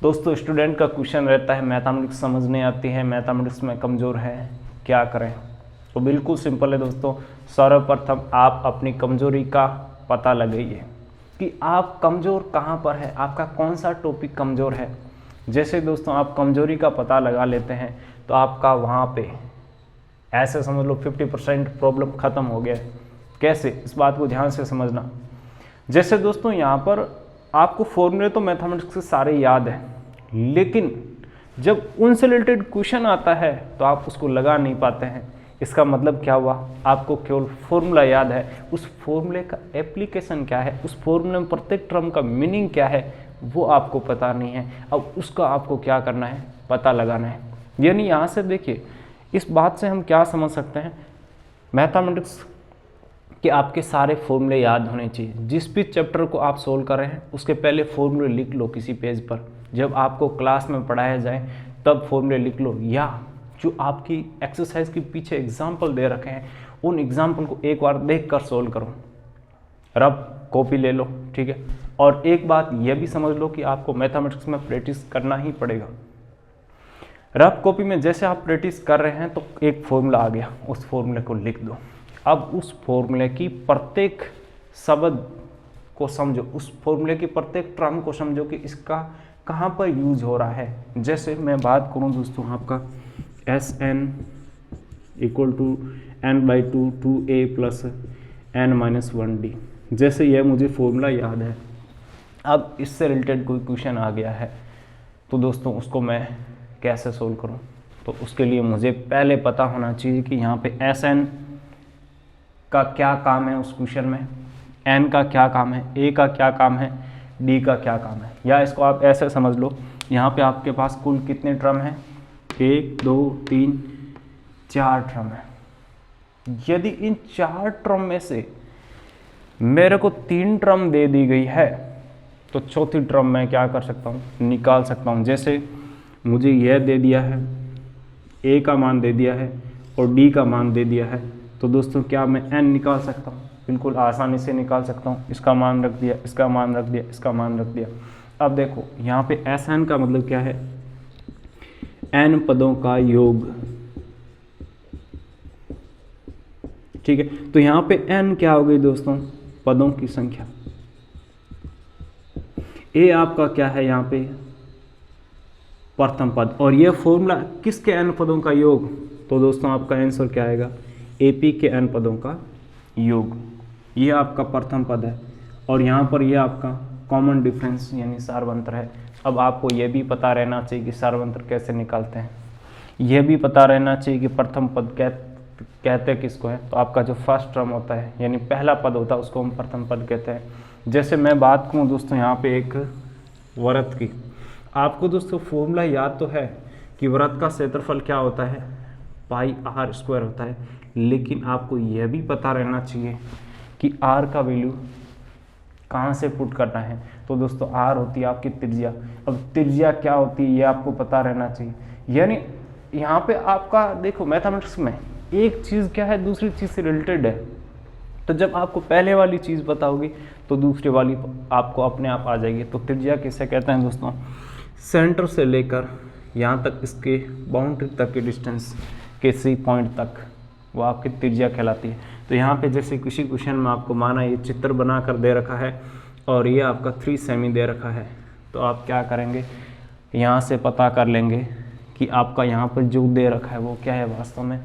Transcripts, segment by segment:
दोस्तों स्टूडेंट का क्वेश्चन रहता है मैथमेटिक्स समझ नहीं आती है, मैथमेटिक्स में कमज़ोर है, क्या करें। तो बिल्कुल सिंपल है दोस्तों। सर्वप्रथम आप अपनी कमजोरी का पता लगाइए कि आप कमज़ोर कहाँ पर है, आपका कौन सा टॉपिक कमज़ोर है। जैसे दोस्तों आप कमजोरी का पता लगा लेते हैं तो आपका वहाँ पे ऐसे समझ लो 50% प्रॉब्लम ख़त्म हो गया है। कैसे, इस बात को ध्यान से समझना। जैसे दोस्तों यहाँ पर आपको फॉर्मूले तो मैथमेटिक्स के सारे याद हैं, लेकिन जब उनसे रिलेटेड क्वेश्चन आता है तो आप उसको लगा नहीं पाते हैं। इसका मतलब क्या हुआ, आपको केवल फॉर्मूला याद है, उस फॉर्मूले का एप्लीकेशन क्या है, उस फॉर्मूले में प्रत्येक टर्म का मीनिंग क्या है वो आपको पता नहीं है। अब उसका आपको क्या करना है, पता लगाना है। यानी यहाँ से देखिए, इस बात से हम क्या समझ सकते हैं, मैथमेटिक्स कि आपके सारे फॉर्मूले याद होने चाहिए। जिस भी चैप्टर को आप सोल्व कर रहे हैं उसके पहले फॉर्मूले लिख लो किसी पेज पर, जब आपको क्लास में पढ़ाया जाए तब फॉर्मूले लिख लो, या जो आपकी एक्सरसाइज के पीछे एग्जाम्पल दे रखे हैं उन एग्जाम्पल को एक बार देख कर सोल्व करो। रफ कॉपी ले लो, ठीक है। और एक बात यह भी समझ लो कि आपको मैथमेटिक्स में प्रैक्टिस करना ही पड़ेगा। रफ कॉपी में जैसे आप प्रैक्टिस कर रहे हैं तो एक फॉर्मूला आ गया, उस फॉर्मूले को लिख दो। अब उस फॉर्मूले की प्रत्येक शब्द को समझो, उस फॉर्मूले की प्रत्येक टर्म को समझो कि इसका कहाँ पर यूज हो रहा है। जैसे मैं बात करूँ दोस्तों आपका Sn equal to n/2 2a + n-1d, जैसे यह मुझे फॉर्मूला याद है। अब इससे रिलेटेड कोई क्वेश्चन आ गया है तो दोस्तों उसको मैं कैसे सोल्व करूँ, तो उसके लिए मुझे पहले पता होना चाहिए कि यहाँ पे Sn का क्या काम है उस क्वेश्चन में, n का क्या काम है, a का क्या काम है, d का क्या काम है। या इसको आप ऐसे समझ लो, यहाँ पे आपके पास कुल कितने टर्म हैं, 1 2 3 4 टर्म है। यदि इन 4 टर्म में से मेरे को 3 टर्म दे दी गई है तो चौथी टर्म मैं क्या कर सकता हूँ, निकाल सकता हूँ। जैसे मुझे यह दे दिया है, a का मान दे दिया है और d का मान दे दिया है, तो दोस्तों क्या मैं n निकाल सकता हूँ, बिल्कुल आसानी से निकाल सकता हूँ। इसका मान रख दिया, इसका मान रख दिया, इसका मान रख दिया। अब देखो यहाँ पे Sn का मतलब क्या है, n पदों का योग, ठीक है। तो यहाँ पे n क्या हो गई दोस्तों, पदों की संख्या। a आपका क्या है यहाँ पे, प्रथम पद। और ये फॉर्मूला किसके n पदों का योग, तो दोस्तों आपका आंसर क्या आएगा, AP के n पदों का योग। ये आपका प्रथम पद है और यहाँ पर ये आपका कॉमन डिफरेंस यानी सार्वंतर है। अब आपको यह भी पता रहना चाहिए कि सार्वंतर कैसे निकालते हैं, यह भी पता रहना चाहिए कि प्रथम पद कहते किसको है। तो आपका जो फर्स्ट टर्म होता है यानी पहला पद होता है उसको हम प्रथम पद कहते हैं। जैसे मैं बात करूँ दोस्तों यहाँ पे एक वृत्त की, आपको दोस्तों फॉर्मूला याद तो है कि वृत्त का क्षेत्रफल क्या होता है, πr² होता है, लेकिन आपको यह भी पता रहना चाहिए कि r का वैल्यू कहाँ से पुट करना है। तो दोस्तों r होती है आपकी त्रिज्या। अब त्रिज्या क्या होती है ये आपको पता रहना चाहिए। यानी यहाँ पे आपका देखो मैथमेटिक्स में एक चीज़ क्या है दूसरी चीज़ से रिलेटेड है, तो जब आपको पहले वाली चीज़ पता होगी तो दूसरी वाली आपको अपने आप आ जाएगी। तो त्रिज्या किसे कहते हैं दोस्तों, सेंटर से लेकर यहाँ तक इसके बाउंड्री तक की डिस्टेंस किसी पॉइंट तक वो आपकी त्रिज्या कहलाती है। तो यहाँ पे जैसे किसी क्वेश्चन में आपको माना ये चित्र बना कर दे रखा है और ये आपका 3 सेमी दे रखा है, तो आप क्या करेंगे, यहाँ से पता कर लेंगे कि आपका यहाँ पर जो दे रखा है वो क्या है, वास्तव में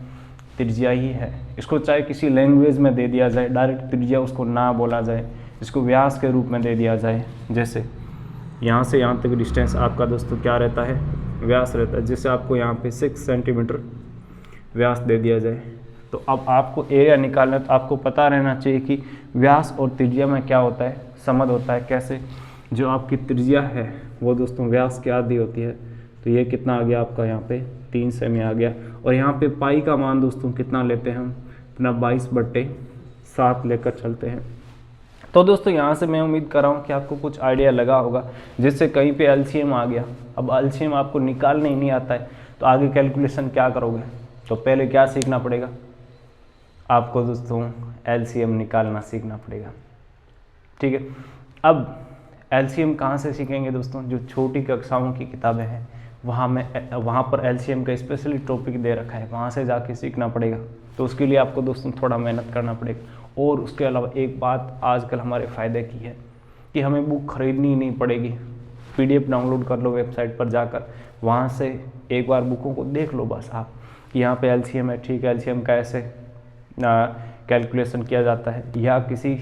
त्रिज्या ही है। इसको चाहे किसी लैंग्वेज में दे दिया जाए, डायरेक्ट त्रिज्या उसको ना बोला जाए, इसको व्यास के रूप में दे दिया जाए। जैसे यहाँ से यहाँ तक डिस्टेंस आपका दोस्तों क्या रहता है, व्यास रहता है। जैसे आपको यहाँ पे 6 सेंटीमीटर व्यास दे दिया जाए, तो अब आपको एरिया निकालना है तो आपको पता रहना चाहिए कि व्यास और त्रिज्या में क्या होता है, संबंध होता है। कैसे, जो आपकी त्रिज्या है वो दोस्तों व्यास की आधी होती है। तो ये कितना आ गया आपका यहाँ पे 3 सेमी आ गया। और यहाँ पे पाई का मान दोस्तों कितना लेते हैं हम, अपना 22/7 लेकर चलते हैं। तो दोस्तों यहाँ से मैं उम्मीद कर रहा हूँ कि आपको कुछ आइडिया लगा होगा, जिससे कहीं पे एलसीएम आ गया। अब एलसीएम आपको निकालने ही नहीं आता है तो आगे कैलकुलेशन क्या करोगे, तो पहले क्या सीखना पड़ेगा आपको दोस्तों, एलसीएम निकालना सीखना पड़ेगा, ठीक है। अब एलसीएम कहाँ से सीखेंगे दोस्तों? जो छोटी कक्षाओं की किताबें हैं वहाँ पर एलसीएम का स्पेशली टॉपिक दे रखा है, वहाँ से जाके सीखना पड़ेगा। तो उसके लिए आपको दोस्तों थोड़ा मेहनत करना पड़ेगा। और उसके अलावा एक बात आजकल हमारे फ़ायदे की है कि हमें बुक खरीदनी नहीं पड़ेगी, PDF डाउनलोड कर लो वेबसाइट पर जाकर, वहाँ से एक बार बुकों को देख लो बस आप कि यहाँ पे एलसीएम है, ठीक है, एलसीएम का ऐसे कैलकुलेशन किया जाता है, या किसी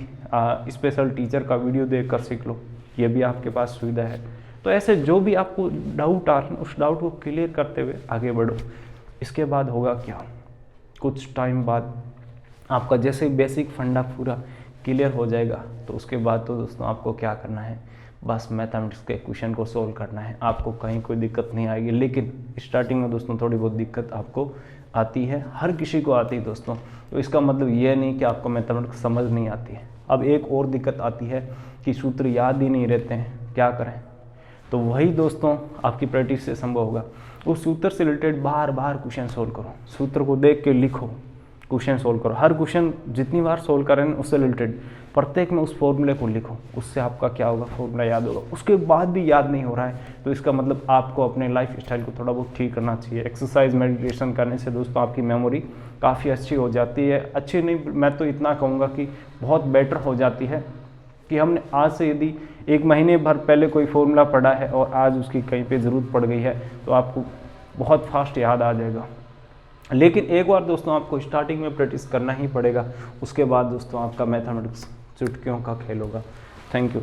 स्पेशल टीचर का वीडियो देखकर सीख लो, ये भी आपके पास सुविधा है। तो ऐसे जो भी आपको डाउट आ रहे हैं उस डाउट को क्लियर करते हुए आगे बढ़ो। इसके बाद होगा क्या, कुछ टाइम बाद आपका जैसे बेसिक फंडा पूरा क्लियर हो जाएगा तो उसके बाद तो दोस्तों आपको क्या करना है, बस मैथमेटिक्स के क्वेश्चन को सोल्व करना है। आपको कहीं कोई दिक्कत नहीं आएगी, लेकिन स्टार्टिंग में दोस्तों थोड़ी बहुत दिक्कत आपको आती है, हर किसी को आती है दोस्तों। तो इसका मतलब ये नहीं कि आपको मैथमेटिक्स समझ नहीं आती है। अब एक और दिक्कत आती है कि सूत्र याद ही नहीं रहते हैं, क्या करें? तो वही दोस्तों आपकी प्रैक्टिस से संभव होगा। उस सूत्र से रिलेटेड बार बार क्वेश्चन सोल्व करो, सूत्र को देख के लिखो, क्वेश्चन सोल्व करो। हर क्वेश्चन जितनी बार सोल्व करें उससे रिलेटेड प्रत्येक में उस फॉर्मूले को लिखो, उससे आपका क्या होगा, फॉर्मूला याद होगा। उसके बाद भी याद नहीं हो रहा है तो इसका मतलब आपको अपने लाइफ स्टाइल को थोड़ा बहुत ठीक करना चाहिए। एक्सरसाइज मेडिटेशन करने से दोस्तों आपकी मेमोरी काफ़ी अच्छी हो जाती है। अच्छी नहीं, मैं तो इतना कहूँगा कि बहुत बेटर हो जाती है कि हमने आज से यदि 1 महीने भर पहले कोई फॉर्मूला पढ़ा है और आज उसकी कहीं पे ज़रूरत पड़ गई है तो आपको बहुत फास्ट याद आ जाएगा। लेकिन एक बार दोस्तों आपको स्टार्टिंग में प्रैक्टिस करना ही पड़ेगा, उसके बाद दोस्तों आपका मैथमेटिक्स चुटकियों का खेल होगा। Thank you.